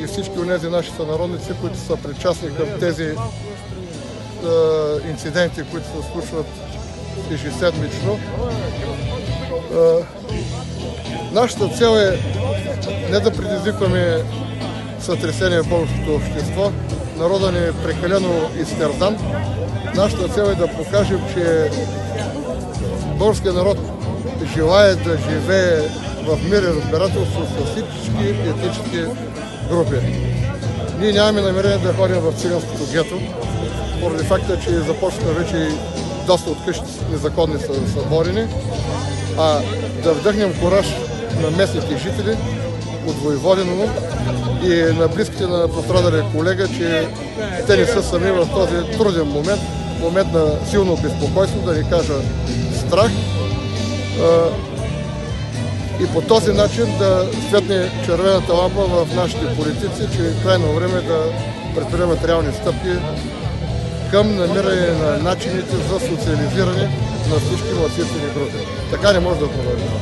и всички онези наши сънародници, които са причастни към тези инциденти, които се случват ежеседмично. Нашата цел е не да предизвикваме сътресение в българското общество. Народът ни е прекалено изтерзан. Нашата цел е да покажем, че българският народ желае да живее в мир и разбирателство с всички етнически групи. Ние нямаме намерение да ходим в циганското гето, поради факта, че започна вече доста от къщи незаконни са съборени, а да вдъхнем кураж на местните жители от Воеводиново и на близките на пострадалия колега, че те не са сами в този труден момент на силно безпокойство, да не кажа страх, и по този начин да светне червената лампа в нашите политици, че е крайно време да предприемат реални стъпки към намиране на начините за социализиране на всички малцинствени групи. Така не може да продължава.